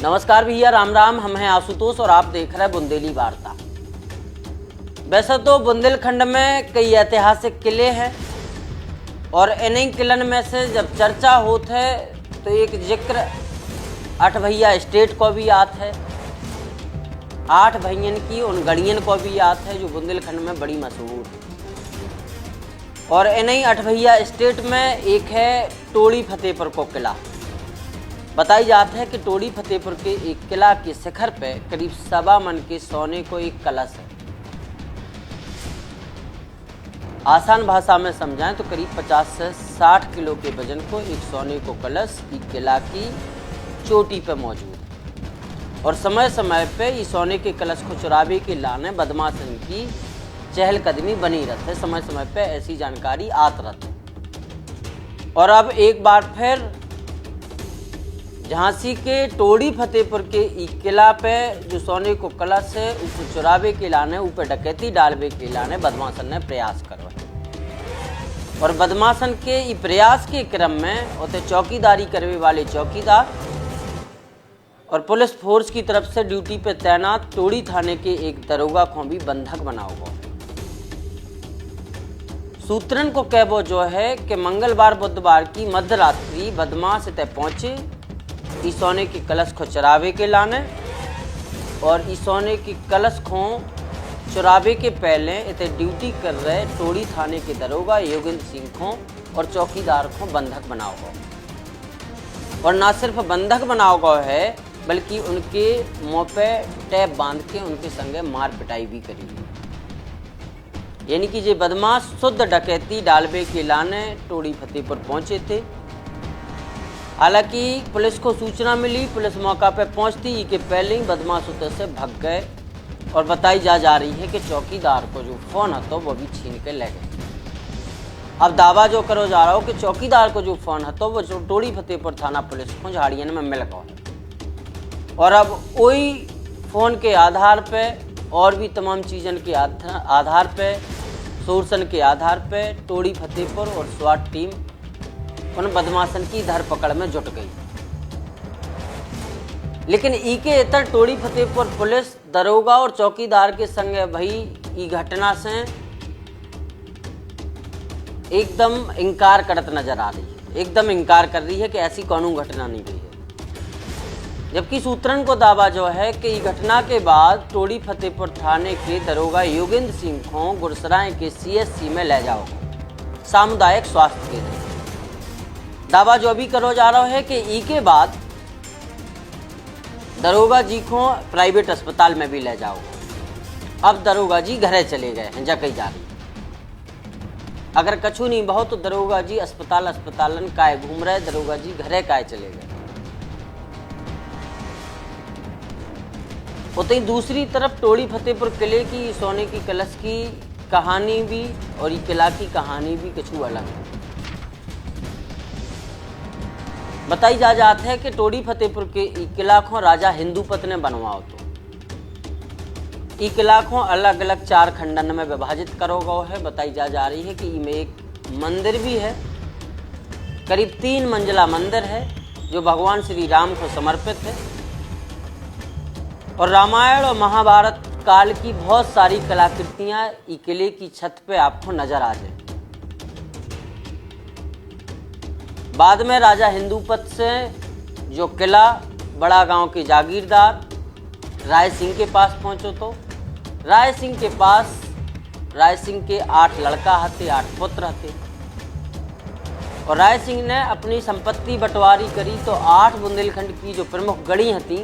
नमस्कार भैया, राम राम। हम हैं आशुतोष और आप देख रहे हैं बुंदेली वार्ता। वैसे तो बुंदेलखंड में कई ऐतिहासिक किले हैं और इन्हीं किलन में से जब चर्चा होती है तो एक जिक्र आठ भैया स्टेट को भी याद है, आठ भैयन की उन गढ़ियन को भी याद है जो बुंदेलखंड में बड़ी मशहूर है। और इन्हीं आठ भैया स्टेट में एक है टोड़ी फतेहपुर को किला। बताई जाती है कि टोड़ी फतेहपुर के एक किला के शिखर पे करीब 1.25 मन के सोने को एक कलश है। आसान भाषा में समझाएं तो करीब 50 से 60 किलो के वजन को एक सोने को कलश एक किला की चोटी पे मौजूद है। और समय समय पे इस सोने के कलश को चुरावे के लाने बदमाशन की चहलकदमी बनी रहती है। समय समय पे ऐसी जानकारी आत रहती है। और अब एक बार फिर झांसी के टोड़ी फतेहपुर के किला पे जो सोने को कलश है उसको चुरावे के लाने, ऊपर डकैती डालवे के लाने बदमाशन ने प्रयास करवाया। और बदमाशन के प्रयास के क्रम में उसे चौकीदारी करने वाले चौकीदार और पुलिस फोर्स की तरफ से ड्यूटी पे तैनात टोड़ी थाने के एक दरोगा को भी बंधक बना हुआ। सूत्रन को कहबो जो है कि मंगलवार बुधवार की मध्य रात्रि बदमाश तय पहुंचे इस सोने के कलश को चुरावे के लाने। और इस सोने के कलश को चुरावे के पहले इतने ड्यूटी कर रहे टोड़ी थाने के दरोगा योगेंद्र सिंह को और चौकीदार को बंधक बनाओ गो। और ना सिर्फ बंधक बनाओ गो है बल्कि उनके मुँह पे टैप बांध के उनके संगे मार पिटाई भी करी। यानी कि ये बदमाश शुद्ध डकैती डालवे के लाने टोड़ी फतेहपुर पहुंचे थे। हालांकि पुलिस को सूचना मिली, पुलिस मौका पर पहुंचती ही के पहले ही बदमाश उतर से भाग गए। और बताई जा रही है कि चौकीदार को जो फोन हतो वो भी छीन के ले गए। अब दावा जो करो जा रहा हो कि चौकीदार को जो फोन हतो वो जो टोड़ी फतेहपुर थाना पुलिस को झाड़ियन में मिल गया। और अब वही फोन के आधार पे और भी तमाम चीज़न के आधार पे, सोर्सन के आधार पे टोड़ी फतेहपुर और स्वाट टीम उन बदमाशन की धरपकड़ में जुट गई। लेकिन के इतर टोड़ी फतेहपुर पुलिस दरोगा और चौकीदार के संग भाई ई घटना से एकदम इनकार करत नजर आ रही है, एकदम इनकार कर रही है कि ऐसी कौन घटना नहीं हुई है। जबकि सूत्रन को दावा जो है कि घटना के बाद टोड़ी फतेहपुर थाने के दरोगा योगेंद्र सिंह को गुरसराय के CSC में ले जाओ, सामुदायिक स्वास्थ्य केंद्र। दावा जो अभी करो जा रहा है कि के बाद दरोगा जी को प्राइवेट अस्पताल में भी ले जाओ। अब दरोगा जी घरे चले गए हैं, जा कहीं जा रही। अगर कछु नहीं बहुत तो दरोगा जी अस्पतालन काय घूम रहे, दरोगा जी घरे काय चले गए। उतनी दूसरी तरफ टोड़ी फतेहपुर किले की सोने की कलश की कहानी भी और ये किला की कहानी भी कछु अलग है। बताई जाती है कि टोड़ी फतेहपुर के किला को राजा हिंदूपत ने बनवाओ। तो किला को अलग अलग 4 खंडन में विभाजित करो गो है। बताई जा रही है कि इनमें एक मंदिर भी है, करीब 3 मंजिला मंदिर है जो भगवान श्री राम को समर्पित है। और रामायण और महाभारत काल की बहुत सारी कलाकृतियां किले की छत पे आपको नजर आ जाए। बाद में राजा हिंदूपत से जो किला बड़ा गांव के जागीरदार राय सिंह के पास पहुंचो तो राय सिंह के पास राय सिंह के 8 लड़का हते, 8 पुत्र हते। और राय सिंह ने अपनी संपत्ति बंटवारी करी तो 8 बुंदेलखंड की जो प्रमुख गढ़ी हती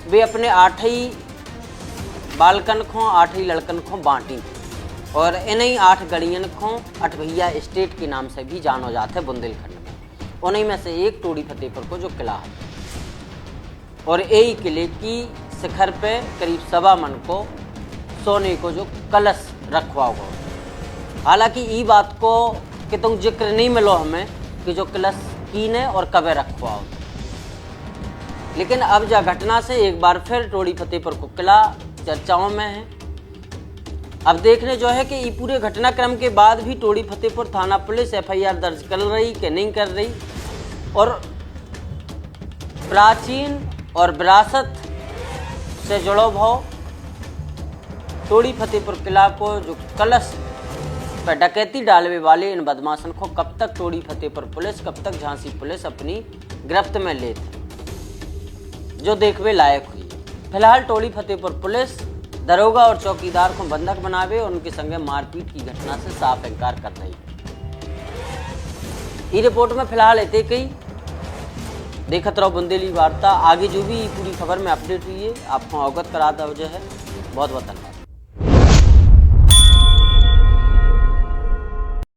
वे अपने 8 ही बालकन को 8 ही लड़कन को बांटी। और इन्हीं 8 गढ़ियन को आठ भैया स्टेट के नाम से भी जानो जाते हैं बुंदेलखंड में। उन्हीं में से एक टोड़ी फतेहपुर को जो किला है और यही किले की शिखर पे करीब 1.25 मन को सोने को जो कलश रखवा हुआ। हालांकि ये बात को कि तुम जिक्र नहीं मिलो हमें कि जो कलश कीने और कबे रखवा हो। लेकिन अब जा घटना से एक बार फिर टोड़ी फतेहपुर को किला चर्चाओं में है। अब देखने जो है कि ये पूरे घटनाक्रम के बाद भी टोड़ी फतेहपुर थाना पुलिस FIR दर्ज कर रही कि नहीं कर रही। और प्राचीन और विरासत से जुड़ो भाव। टोड़ी फतेहपुर किला को जो कलश पर डकैती डालने वाले इन बदमाशन को कब तक टोड़ी फतेहपुर पुलिस, कब तक झांसी पुलिस अपनी गिरफ्त में लेती, जो देखने लायक हुई। फिलहाल टोड़ी फतेहपुर पुलिस दरोगा और चौकीदार को बंधक बनावे और उनके संगे मारपीट की घटना से साफ इनकार कर रही। ई रिपोर्ट में फिलहाल इतने कई देखत रहो बुंदेली वार्ता। आगे जो भी पूरी खबर में अपडेट हुई है आपको अवगत कराता वजह है। बहुत बहुत धन्यवाद।